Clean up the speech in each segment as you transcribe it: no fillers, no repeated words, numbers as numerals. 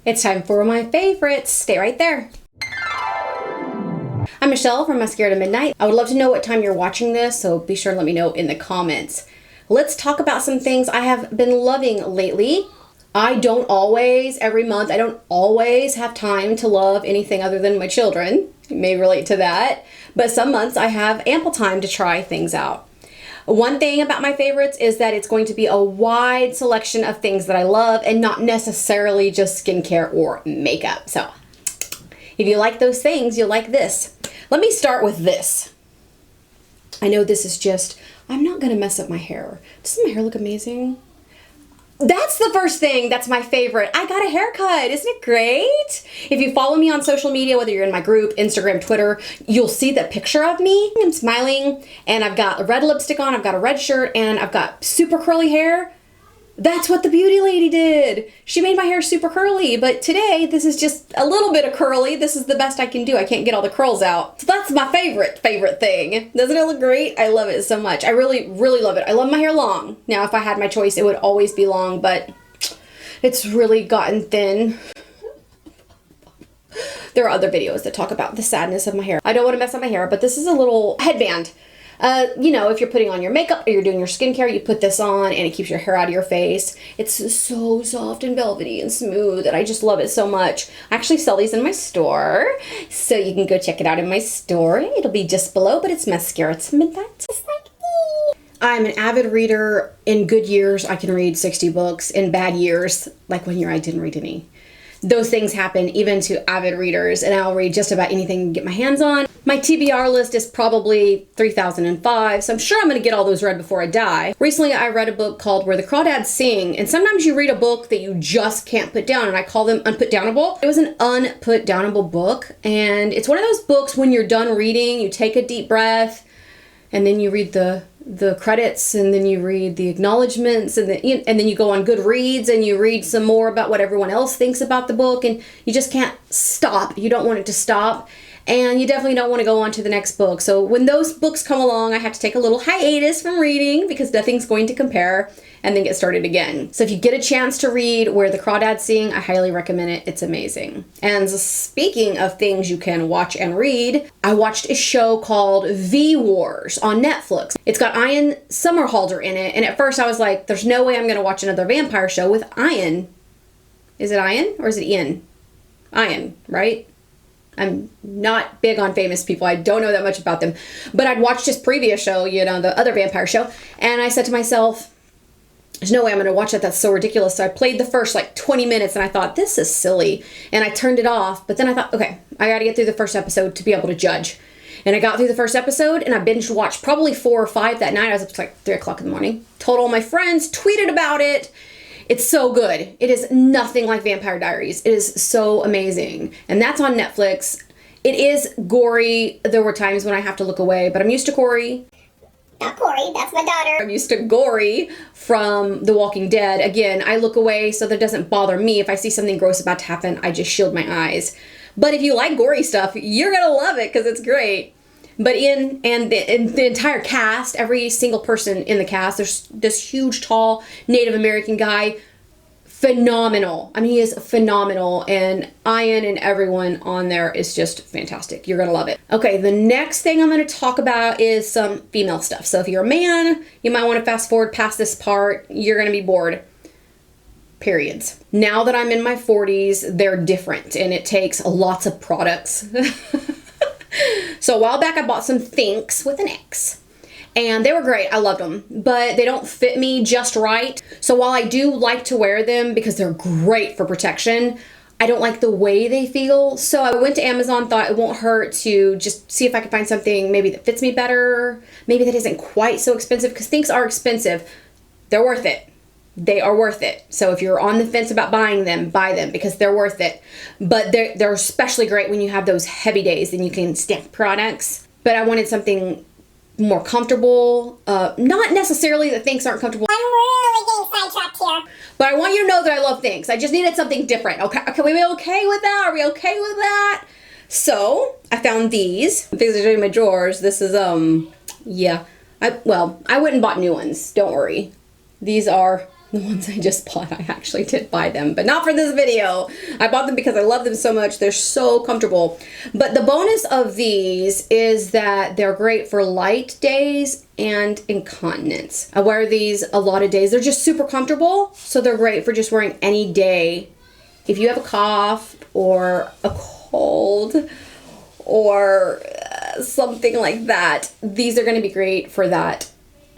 It's time for my favorites. Stay right there. I'm Michelle from Mascara to Midnight. I would love to know what time you're watching this, so be sure to let me know in the comments. Let's talk about some things I have been loving lately. I don't always, every month, I don't always have time to love anything other than my children. You may relate to that. But some months I have ample time to try things out. One thing about my favorites is that it's going to be a wide selection of things that I love and not necessarily just skincare or makeup. So if you like those things, you'll like this. Let me start with this. I know this is just, I'm not gonna mess up my hair. Doesn't my hair look amazing? That's the first thing that's my favorite. I got a haircut. Isn't it great? If you follow me on social media, whether you're in my group, Instagram, Twitter, you'll see the picture of me. I'm smiling and I've got a red lipstick on, I've got a red shirt, and I've got super curly hair. That's what the beauty lady did. She made my hair super curly, but today this is just a little bit of curly. This is the best I can do. I can't get all the curls out. So that's my favorite thing. Doesn't it look great? I love it so much. I really, really love it. I love my hair long. Now, if I had my choice, it would always be long, but it's really gotten thin. There are other videos that talk about the sadness of my hair. I don't want to mess up my hair, but this is a little headband. You know, if you're putting on your makeup or you're doing your skincare, you put this on and it keeps your hair out of your face. It's so soft and velvety and smooth and I just love it so much. I actually sell these in my store, so you can go check it out in my store. It'll be just below, but it's Mascara-to-Midnight. Just like me. I'm an avid reader. In good years, I can read 60 books. In bad years, like one year I didn't read any. Those things happen even to avid readers, and I'll read just about anything I can get my hands on. My TBR list is probably 3,005, so I'm sure I'm going to get all those read before I die. Recently, I read a book called Where the Crawdads Sing, and sometimes you read a book that you just can't put down, and I call them unputdownable. It was an unputdownable book, and it's one of those books when you're done reading, you take a deep breath, and then you read the credits, and then you read the acknowledgments, and then you go on Goodreads and you read some more about what everyone else thinks about the book, and you just can't stop. You don't want it to stop, and you definitely don't want to go on to the next book. So when those books come along, I have to take a little hiatus from reading because nothing's going to compare, and then get started again. So if you get a chance to read Where the Crawdads Sing, I highly recommend it. It's amazing. And speaking of things you can watch and read, I watched a show called V-Wars on Netflix. It's got Ian Somerhalder in it, and at first I was like, there's no way I'm gonna watch another vampire show with Ian. Is it Ian or is it Ian? Ian, right? I'm not big on famous people. I don't know that much about them. But I'd watched his previous show, you know, the other vampire show, and I said to myself, there's no way I'm going to watch that. That's so ridiculous. So I played the first like 20 minutes and I thought, this is silly. And I turned it off. But then I thought, okay, I got to get through the first episode to be able to judge. And I got through the first episode and I binge watched probably 4 or 5 that night. I was up to like 3 o'clock in the morning. Told all my friends, tweeted about it. It's so good. It is nothing like Vampire Diaries. It is so amazing. And that's on Netflix. It is gory. There were times when I have to look away, but I'm used to gory. Not Corey, that's my daughter. I'm used to gory from The Walking Dead. Again, I look away so that doesn't bother me. If I see something gross about to happen, I just shield my eyes. But if you like gory stuff, you're gonna love it because it's great. But in the entire cast, every single person in the cast, there's this huge, tall Native American guy. Phenomenal. I mean, he is phenomenal, and Ian and everyone on there is just fantastic. You're gonna love it. Okay, the next thing I'm gonna talk about is some female stuff. So if you're a man, you might want to fast forward past this part. You're gonna be bored. Periods. Now that I'm in my 40s, they're different, and it takes lots of products. So a while back, I bought some Thinx with an X. And they were great. I loved them, but they don't fit me just right. So while I do like to wear them because they're great for protection, I don't like the way they feel. So I went to Amazon, thought it won't hurt to just see if I could find something maybe that fits me better, maybe that isn't quite so expensive, because things are expensive. They're worth it. They are worth it. So if you're on the fence about buying them, buy them because they're worth it. But they're especially great when you have those heavy days and you can stack products. But I wanted something more comfortable. Not necessarily that Thinx aren't comfortable. I'm really getting sidetracked here. But I want you to know that I love Thinx. I just needed something different. Okay, are we okay with that? Are we okay with that? So I found these. Things are in my drawers. This is yeah. I went and bought new ones. Don't worry. These are The ones I just bought, I actually did buy them, but not for this video. I bought them because I love them so much. They're so comfortable. But the bonus of these is that they're great for light days and incontinence. I wear these a lot of days. They're just super comfortable, so they're great for just wearing any day. If you have a cough or a cold or something like that, these are going to be great for that.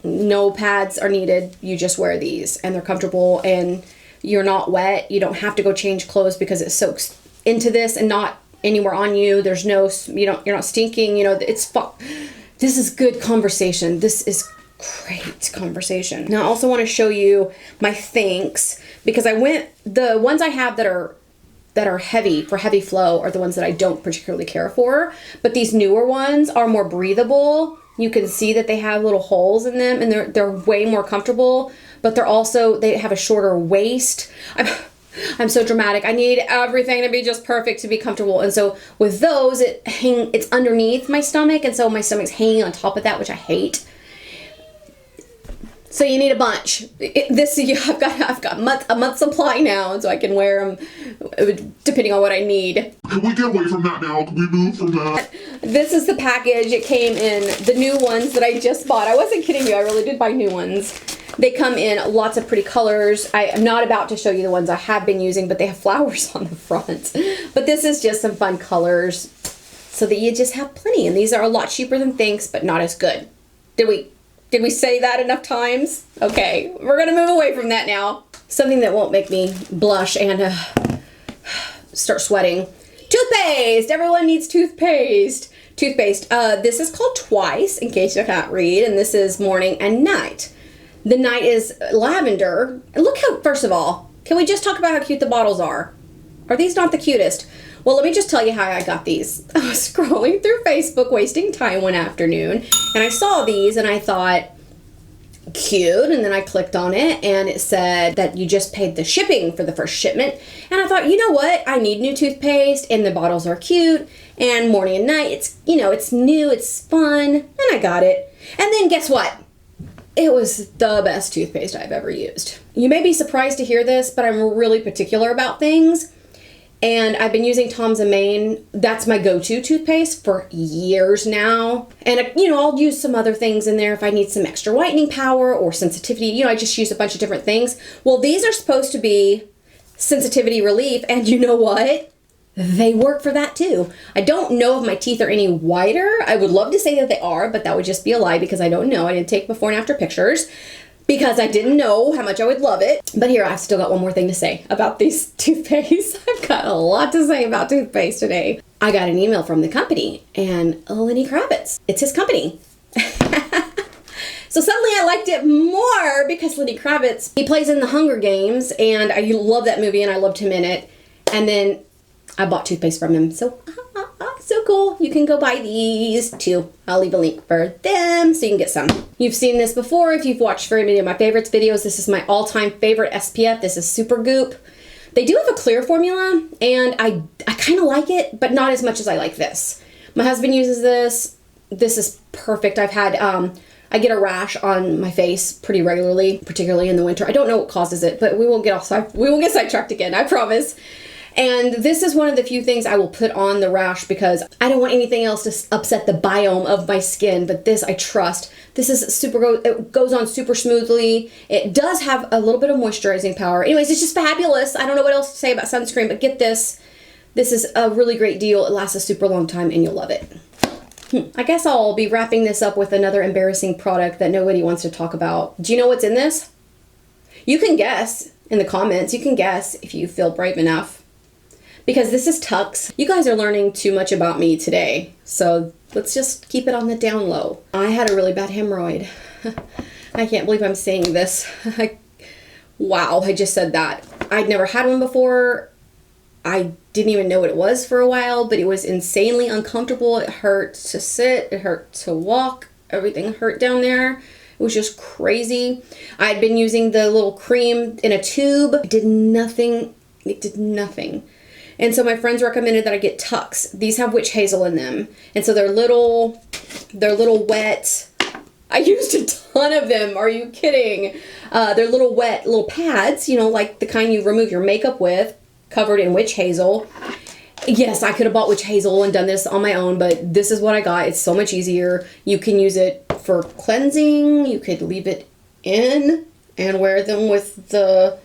No pads are needed. You just wear these and they're comfortable and you're not wet. You don't have to go change clothes because it soaks into this and not anywhere on you. There's no, you're not stinking, you know, it's fun. This is good conversation. This is great conversation. Now I also want to show you my Thinx because the ones I have that are heavy for heavy flow are the ones that I don't particularly care for, but these newer ones are more breathable. You can see that they have little holes in them and they're way more comfortable, but they have a shorter waist. I'm so dramatic. I need everything to be just perfect to be comfortable. And so with those, it's underneath my stomach. And so my stomach's hanging on top of that, which I hate. So you need a bunch. I've got a month supply now, and so I can wear them depending on what I need. Can we get away from that now? Can we move from that? This is the package. It came in the new ones that I just bought. I wasn't kidding you. I really did buy new ones. They come in lots of pretty colors. I am not about to show you the ones I have been using, but they have flowers on the front. But this is just some fun colors so that you just have plenty. And these are a lot cheaper than Thinx, but not as good. Did we say that enough times? Okay, we're gonna move away from that now. Something that won't make me blush and start sweating. Toothpaste! Everyone needs toothpaste. This is called Twice, in case you can't read, and this is morning and night. The night is lavender. Look how, first of all, can we just talk about how cute the bottles are? Are these not the cutest? Well, let me just tell you how I got these. I was scrolling through Facebook, wasting time one afternoon, and I saw these and I thought, cute, and then I clicked on it and it said that you just paid the shipping for the first shipment, and I thought, you know what, I need new toothpaste and the bottles are cute, and morning and night, it's new, it's fun, and I got it. And then guess what? It was the best toothpaste I've ever used. You may be surprised to hear this, but I'm really particular about things. And I've been using Tom's and Maine. That's my go-to toothpaste for years now. And, I'll use some other things in there if I need some extra whitening power or sensitivity. I just use a bunch of different things. Well, these are supposed to be sensitivity relief. And you know what? They work for that too. I don't know if my teeth are any whiter. I would love to say that they are, but that would just be a lie because I don't know. I didn't take before and after pictures, because I didn't know how much I would love it. But here, I've still got one more thing to say about these toothpaste. I've got a lot to say about toothpaste today. I got an email from the company, and Lenny Kravitz, it's his company. So suddenly I liked it more because Lenny Kravitz, he plays in the Hunger Games, and I love that movie, and I loved him in it. And then I bought toothpaste from him. So cool. You can go buy these too. I'll leave a link for them so you can get some. You've seen this before if you've watched very many of my favorites videos. This is my all-time favorite SPF. This is Supergoop. They do have a clear formula, and I kind of like it, but not as much as I like this. My husband uses this. This is perfect. I've had, I get a rash on my face pretty regularly, particularly in the winter. I don't know what causes it, but we won't get sidetracked again, I promise. And this is one of the few things I will put on the rash because I don't want anything else to upset the biome of my skin, but this I trust. This is it goes on super smoothly. It does have a little bit of moisturizing power. Anyways, it's just fabulous. I don't know what else to say about sunscreen, but get this. This is a really great deal. It lasts a super long time and you'll love it. I guess I'll be wrapping this up with another embarrassing product that nobody wants to talk about. Do you know what's in this? You can guess in the comments. You can guess if you feel brave enough. Because this is Tux. You guys are learning too much about me today, so let's just keep it on the down low. I had a really bad hemorrhoid. I can't believe I'm saying this. Wow, I just said that. I'd never had one before. I didn't even know what it was for a while, but it was insanely uncomfortable. It hurt to sit, it hurt to walk, everything hurt down there. It was just crazy. I'd been using the little cream in a tube. It did nothing. It did nothing. And so my friends recommended that I get Tux. These have witch hazel in them. And so they're little wet I used a ton of them. Are you kidding? They're little wet little pads, you know, like the kind you remove your makeup with, covered in witch hazel. Yes, I could have bought witch hazel and done this on my own, but this is what I got. It's so much easier. You can use it for cleansing. You could leave it in and wear them with the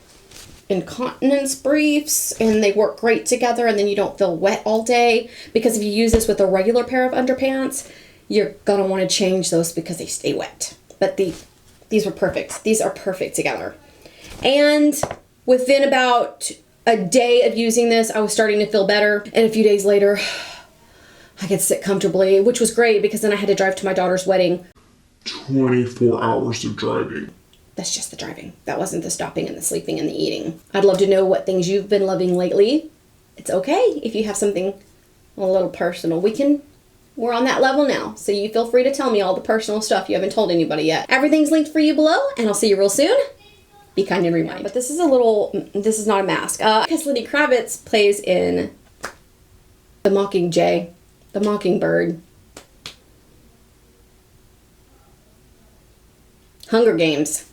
incontinence briefs, and they work great together, and then you don't feel wet all day. Because if you use this with a regular pair of underpants, you're gonna want to change those because they stay wet. But these were perfect. These are perfect together. And within about a day of using this, I was starting to feel better. And a few days later, I could sit comfortably, which was great because then I had to drive to my daughter's wedding. 24 hours of driving. That's just the driving. That wasn't the stopping and the sleeping and the eating. I'd love to know what things you've been loving lately. It's okay if you have something a little personal. We're on that level now, so you feel free to tell me all the personal stuff you haven't told anybody yet. Everything's linked for you below, and I'll see you real soon. Be kind and rewind. But this is not a mask. Because Lenny Kravitz plays in The Mockingjay, The Mockingbird, Hunger Games.